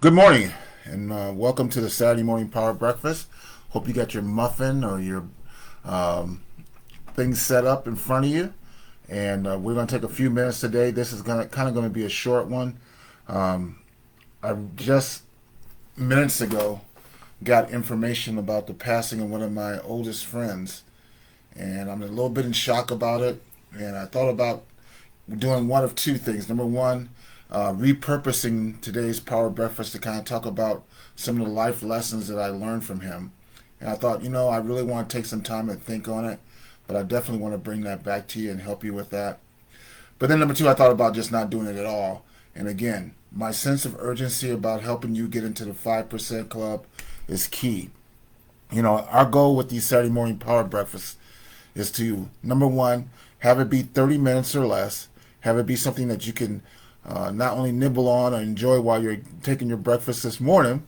Good morning, and welcome to the Saturday Morning Power Breakfast. Hope you got your muffin or your um, things set up in front of you. And we're going to take a few minutes today. This is kind of going to be a short one. Um, I just minutes ago got information about the passing of one of my oldest friends, and I'm a little bit in shock about it. And I thought about doing one of two things. Number one, repurposing today's Power Breakfast to kind of talk about some of the life lessons that I learned from him. And I thought, I really want to take some time and think on it, but I definitely want to bring that back to you and help you with that. But then number two, I thought about just not doing it at all. And again, my sense of urgency about helping you get into the 5% club is key. Our goal with these Saturday morning Power Breakfasts is to, number one, have it be 30 minutes or less, have it be something that you can not only nibble on or enjoy while you're taking your breakfast this morning,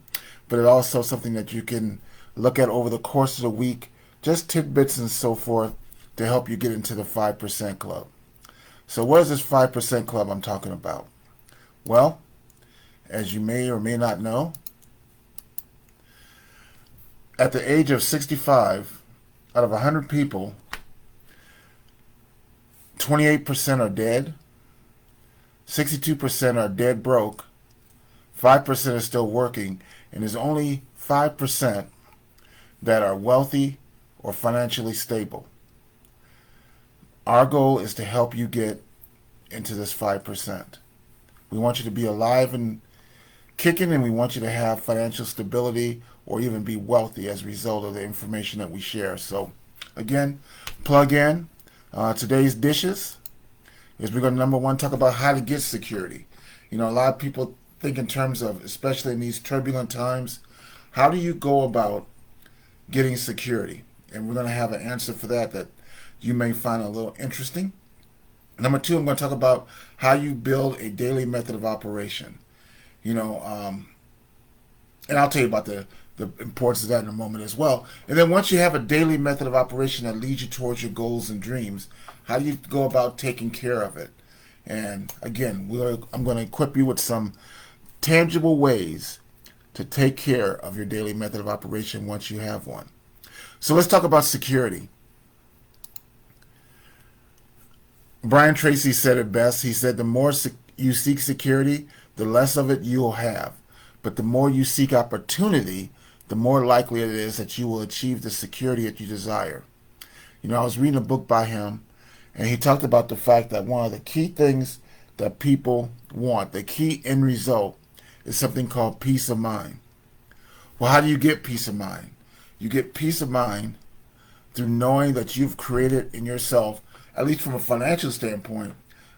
but it also something that you can look at over the course of the week, just tidbits and so forth to help you get into the 5% club. So what is this 5% club I'm talking about? Well, as you may or may not know, at the age of 65, out of 100 people, 28% are dead, 62% are dead broke, 5% are still working, and there's only 5% that are wealthy or financially stable. Our goal is to help you get into this 5%. We want you to be alive and kicking, and we want you to have financial stability or even be wealthy as a result of the information that we share. So, again, plug in. Today's dishes is we're going to, number one, talk about how to get security. A lot of people think in terms of, especially in these turbulent times, how do you go about getting security? And we're going to have an answer for that you may find a little interesting. Number two, I'm going to talk about how you build a daily method of operation. And I'll tell you about the importance of that in a moment as well. And then once you have a daily method of operation that leads you towards your goals and dreams, how do you go about taking care of it? And again, I'm going to equip you with some tangible ways to take care of your daily method of operation once you have one. So let's talk about security. Brian Tracy said it best. He said, the more you seek security, the less of it you'll have. But the more you seek opportunity, the more likely it is that you will achieve the security that you desire. I was reading a book by him, and he talked about the fact that one of the key things that people want, the key end result, is something called peace of mind. Well, how do you get peace of mind? You get peace of mind through knowing that you've created in yourself, at least from a financial standpoint,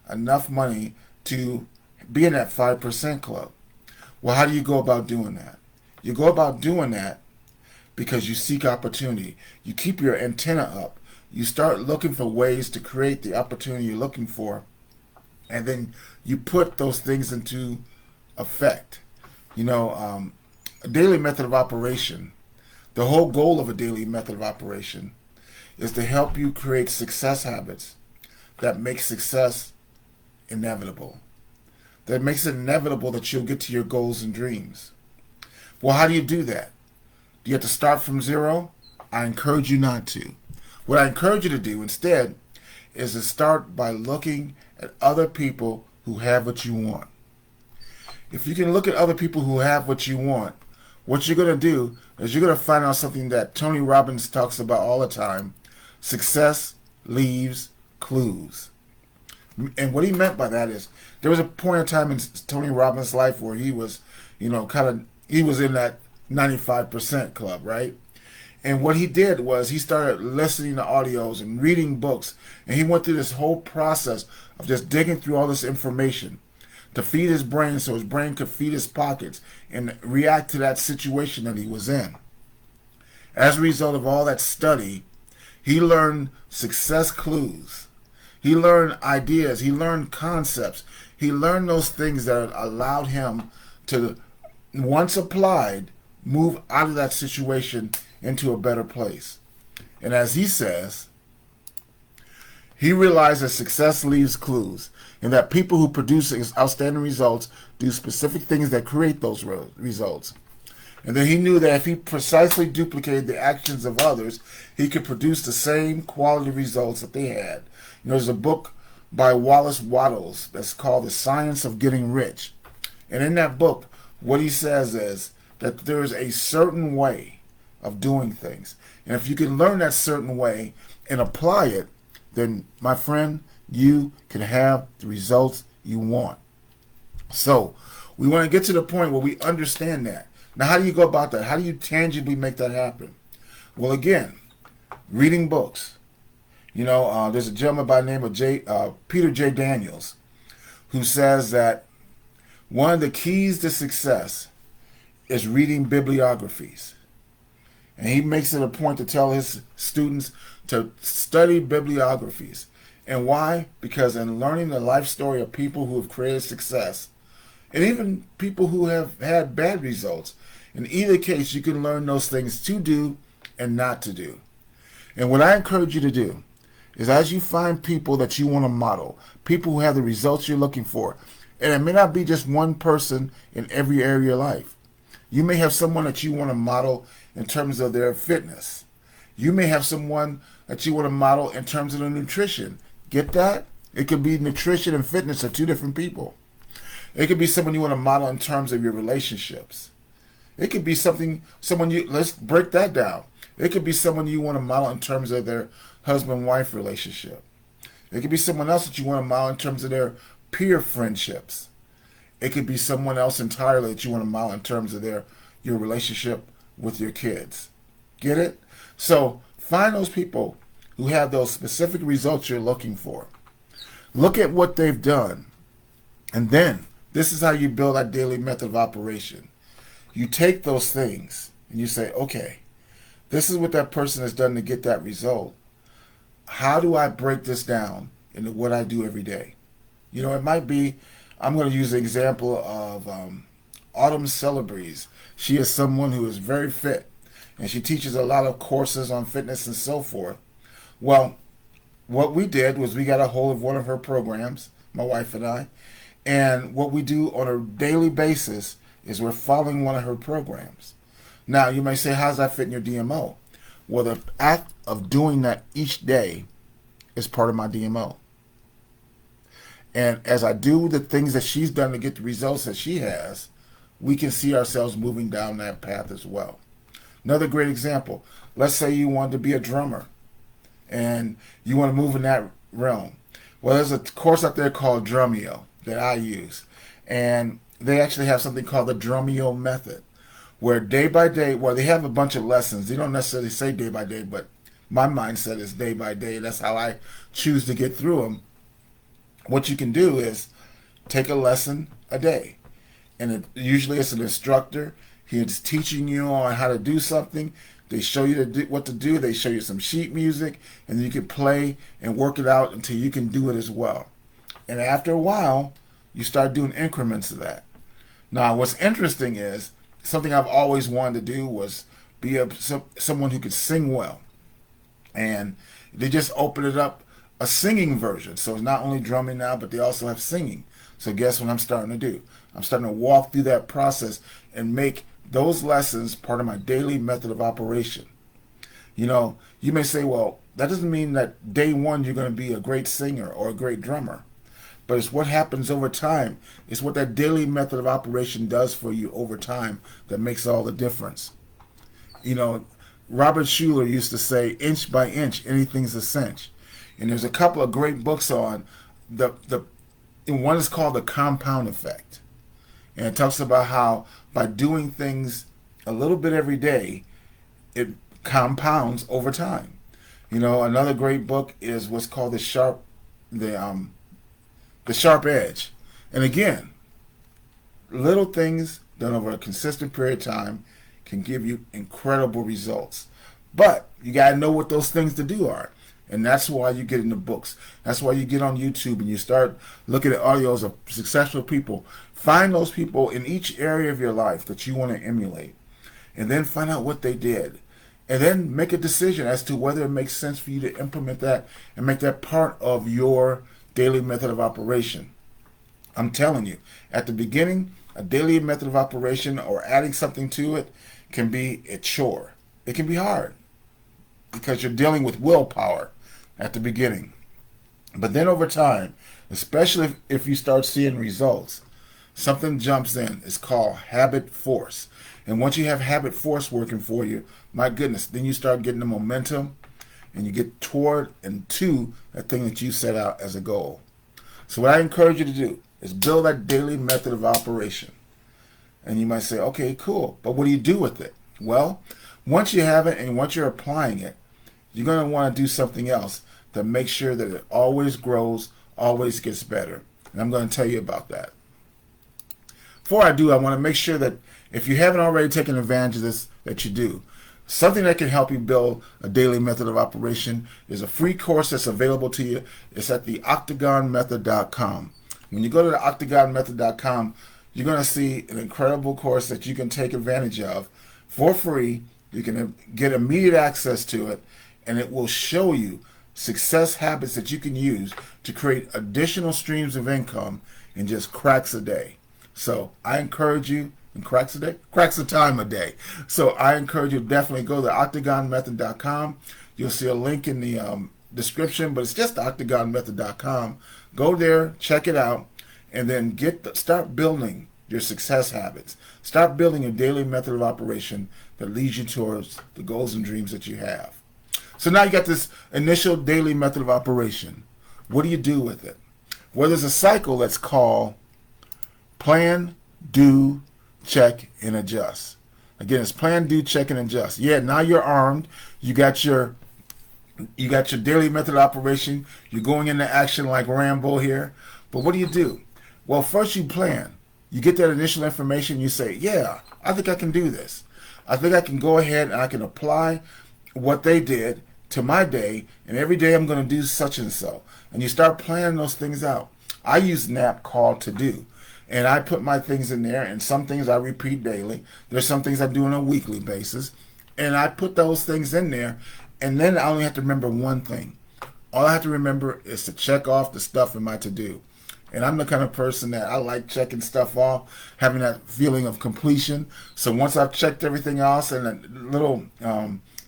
enough money to be in that 5% club. Well, how do you go about doing that? You go about doing that because you seek opportunity. You keep your antenna up. You start looking for ways to create the opportunity you're looking for, and then you put those things into effect. A daily method of operation, the whole goal of a daily method of operation is to help you create success habits that make success inevitable. That makes it inevitable that you'll get to your goals and dreams. Well, how do you do that? Do you have to start from zero? I encourage you not to. What I encourage you to do instead is to start by looking at other people who have what you want. If you can look at other people who have what you want, what you're going to do is you're going to find out something that Tony Robbins talks about all the time. Success leaves clues. And what he meant by that is there was a point in time in Tony Robbins' life where he was, he was in that 95% club, right? And what he did was he started listening to audios and reading books. And he went through this whole process of just digging through all this information to feed his brain so his brain could feed his pockets and react to that situation that he was in. As a result of all that study, he learned success clues. He learned ideas. He learned concepts. He learned those things that allowed him to, once applied, move out of that situation into a better place. And as he says, He realized that success leaves clues and that people who produce outstanding results do specific things that create those results. And then he knew that if he precisely duplicated the actions of others, he could produce the same quality results that they had. There's a book by Wallace Wattles that's called The Science of Getting Rich. And in that book, what he says is that there is a certain way of doing things. And if you can learn that certain way and apply it, then, my friend, you can have the results you want. So, we want to get to the point where we understand that. Now, how do you go about that? How do you tangibly make that happen? Well, again, reading books. There's a gentleman by the name of Peter J. Daniels who says that one of the keys to success is reading bibliographies. And he makes it a point to tell his students to study bibliographies. And why? Because in learning the life story of people who have created success, and even people who have had bad results, in either case, you can learn those things to do and not to do. And what I encourage you to do is, as you find people that you want to model, people who have the results you're looking for, and it may not be just one person in every area of your life. You may have someone that you want to model in terms of their fitness. You may have someone that you want to model in terms of their nutrition. Get that? It could be nutrition and fitness are two different people. It could be someone you want to model in terms of your relationships. It could be let's break that down. It could be someone you want to model in terms of their husband-wife relationship. It could be someone else that you want to model in terms of their peer friendships. It could be someone else entirely that you want to model in terms of your relationship with your kids. Get it? So find those people who have those specific results you're looking for. Look at what they've done. And then this is how you build that daily method of operation. You take those things and you say, okay, this is what that person has done to get that result. How do I break this down into what I do every day? It might be, I'm going to use the example of Autumn Celebrezze. She is someone who is very fit, and she teaches a lot of courses on fitness and so forth. Well, what we did was we got a hold of one of her programs, my wife and I, and what we do on a daily basis is we're following one of her programs. Now, you may say, how's that fit in your DMO? Well, the act of doing that each day is part of my DMO. And as I do the things that she's done to get the results that she has, we can see ourselves moving down that path as well. Another great example, let's say you want to be a drummer and you want to move in that realm. Well, there's a course out there called Drumeo that I use. And they actually have something called the Drumeo method, where day by day, they have a bunch of lessons. They don't necessarily say day by day, but my mindset is day by day. That's how I choose to get through them. What you can do is take a lesson a day. And usually it's an instructor. He is teaching you on how to do something. They show you what to do. They show you some sheet music, and you can play and work it out until you can do it as well. And after a while, you start doing increments of that. Now, what's interesting is something I've always wanted to do was be someone who could sing well. And they just opened it up, a singing version. So it's not only drumming now, but they also have singing. So guess what I'm starting to do? I'm starting to walk through that process and make those lessons part of my daily method of operation. You may say, well, that doesn't mean that day one you're going to be a great singer or a great drummer. But it's what happens over time. It's what that daily method of operation does for you over time that makes all the difference. Robert Schuller used to say, inch by inch, anything's a cinch. And there's a couple of great books on and one is called The Compound Effect. And it talks about how by doing things a little bit every day, it compounds over time. Another great book is what's called The Sharp Edge. And again, little things done over a consistent period of time can give you incredible results. But you got to know what those things to do are. And that's why you get into books. That's why you get on YouTube and you start looking at audios of successful people. Find those people in each area of your life that you want to emulate. And then find out what they did. and then make a decision as to whether it makes sense for you to implement that and make that part of your daily method of operation. I'm telling you, at the beginning, a daily method of operation or adding something to it can be a chore. It can be hard because you're dealing with willpower at the beginning. But then over time, especially if you start seeing results, something jumps in. It's called habit force. And once you have habit force working for you, my goodness, then you start getting the momentum and you get toward and to that thing that you set out as a goal. So what I encourage you to do is build that daily method of operation. And you might say, okay, cool, but what do you do with it? Well, once you have it and once you're applying it, you're going to want to do something else to make sure that it always grows, always gets better. And I'm going to tell you about that. Before I do, I want to make sure that if you haven't already taken advantage of this, that you do. Something that can help you build a daily method of operation is a free course that's available to you. It's at the octagonmethod.com. When you go to the octagonmethod.com, you're going to see an incredible course that you can take advantage of for free. You can get immediate access to it, and it will show you success habits that you can use to create additional streams of income in just cracks a day. So I encourage you, in cracks a day? Cracks a time a day. So I encourage you to definitely go to octagonmethod.com. You'll see a link in the description, but it's just octagonmethod.com. Go there, check it out, and then start building your success habits. Start building a daily method of operation that leads you towards the goals and dreams that you have. So now you got this initial daily method of operation. What do you do with it? Well, there's a cycle that's called plan, do, check, and adjust. Again, it's plan, do, check, and adjust. Yeah, now you're armed. You got your daily method of operation. You're going into action like Rambo here. But what do? Well, first you plan. You get that initial information. You say, yeah, I think I can do this. I think I can go ahead and I can apply what they did to my day, and every day I'm going to do such and so. And you start planning those things out. I use an app called To Do, and I put my things in there, and some things I repeat daily. There's some things I do on a weekly basis, and I put those things in there, and then I only have to remember one thing. All I have to remember is to check off the stuff in my To Do. And I'm the kind of person that I like checking stuff off, having that feeling of completion. So once I've checked everything else and a little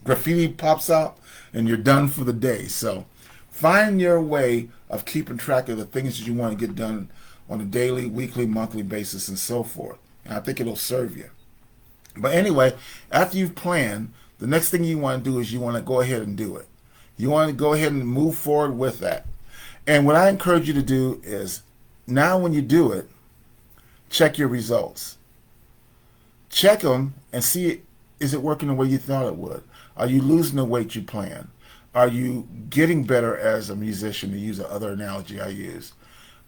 graffiti pops out, and you're done for the day. So find your way of keeping track of the things that you want to get done on a daily, weekly, monthly basis, and so forth. And I think it'll serve you. But anyway, after you've planned, the next thing you want to do is you want to go ahead and do it. You want to go ahead and move forward with that. And what I encourage you to do is, now when you do it, check your results. Check them and see, is it working the way you thought it would? Are you losing the weight you planned? Are you getting better as a musician, to use the other analogy I use?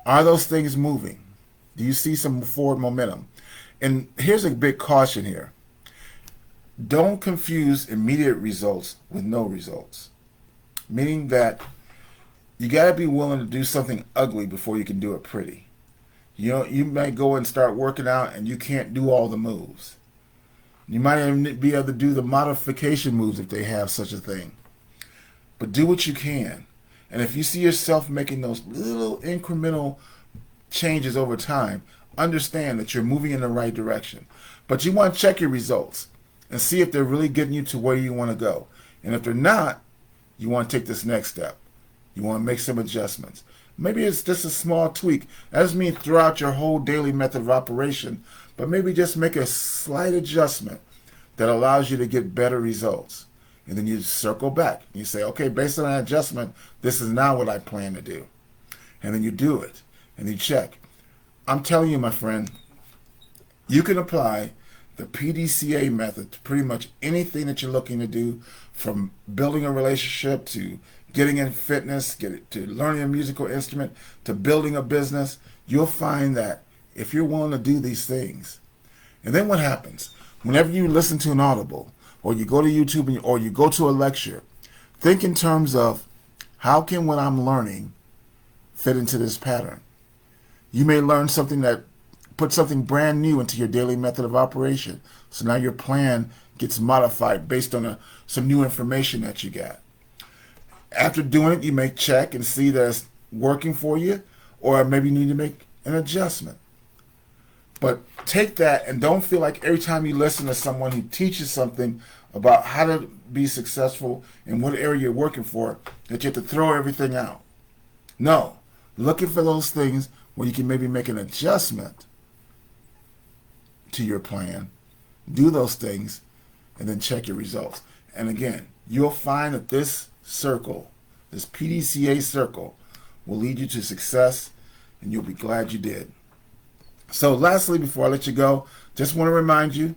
Are those things moving? Do you see some forward momentum? And here's a big caution here. Don't confuse immediate results with no results. Meaning that you got to be willing to do something ugly before you can do it pretty. You know, you might go and start working out and you can't do all the moves. You might even be able to do the modification moves if they have such a thing. But do what you can. And if you see yourself making those little incremental changes over time, understand that you're moving in the right direction. But you want to check your results and see if they're really getting you to where you want to go. And if they're not, you want to take this next step. You want to make some adjustments. Maybe it's just a small tweak. That doesn't mean throughout your whole daily method of operation, but maybe just make a slight adjustment that allows you to get better results. And then you circle back. You say, okay, based on that adjustment, this is now what I plan to do. And then you do it. And you check. I'm telling you, my friend, you can apply the PDCA method to pretty much anything that you're looking to do, from building a relationship to getting in fitness, to learning a musical instrument, to building a business. You'll find that if you're willing to do these things. And then what happens? Whenever you listen to an audible, or you go to YouTube, or you go to a lecture, think in terms of, how can what I'm learning fit into this pattern? You may learn something that puts something brand new into your daily method of operation. So now your plan gets modified based on some new information that you got. After doing it, you may check and see that it's working for you, or maybe you need to make an adjustment. But take that and don't feel like every time you listen to someone who teaches something about how to be successful in what area you're working for, that you have to throw everything out. No. Looking for those things where you can maybe make an adjustment to your plan, do those things, and then check your results. And again, you'll find that this circle, this PDCA circle, will lead you to success, and you'll be glad you did. So lastly, before I let you go, just want to remind you,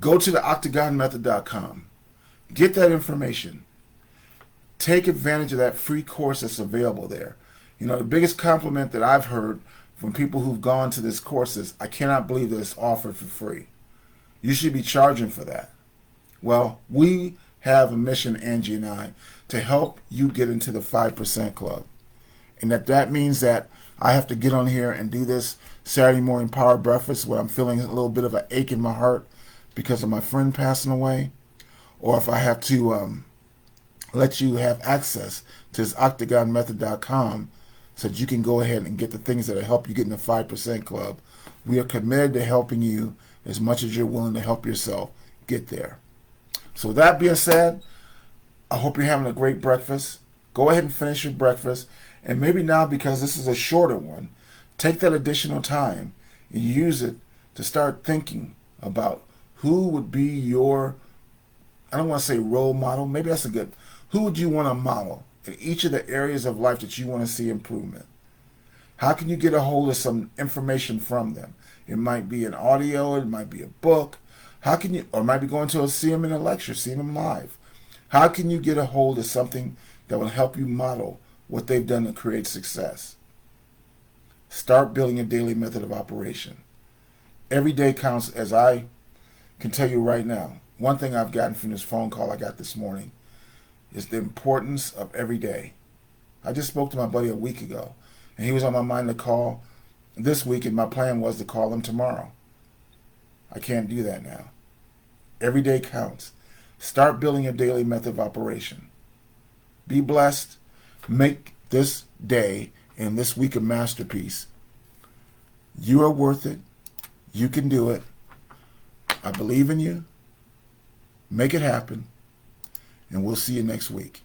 go to the octagonmethod.com. Get that information. Take advantage of that free course that's available there. You know, the biggest compliment that I've heard from people who've gone to this course is, I cannot believe that it's offered for free. You should be charging for that. Well, we have a mission, Angie and I, to help you get into the 5% club. And that means that I have to get on here and do this Saturday morning power breakfast where I'm feeling a little bit of an ache in my heart because of my friend passing away. Or if I have to let you have access to this octagonmethod.com so that you can go ahead and get the things that will help you get in the 5% club. We are committed to helping you as much as you're willing to help yourself get there. So with that being said, I hope you're having a great breakfast. Go ahead and finish your breakfast. And maybe now, because this is a shorter one, take that additional time and use it to start thinking about who would be your, I don't want to say role model, maybe that's a good, who would you want to model in each of the areas of life that you want to see improvement? How can you get a hold of some information from them? It might be an audio, it might be a book. How can you, or it might be going to see them in a lecture, seeing them live. How can you get a hold of something that will help you model what they've done to create success? Start building a daily method of operation. Every day counts, as I can tell you right now. One thing I've gotten from this phone call I got this morning is the importance of every day. I just spoke to my buddy a week ago, and he was on my mind to call this week, and my plan was to call him tomorrow. I can't do that now. Every day counts. Start building a daily method of operation. Be blessed. Make this day and this week a masterpiece. You are worth it. You can do it. I believe in you. Make it happen. And we'll see you next week.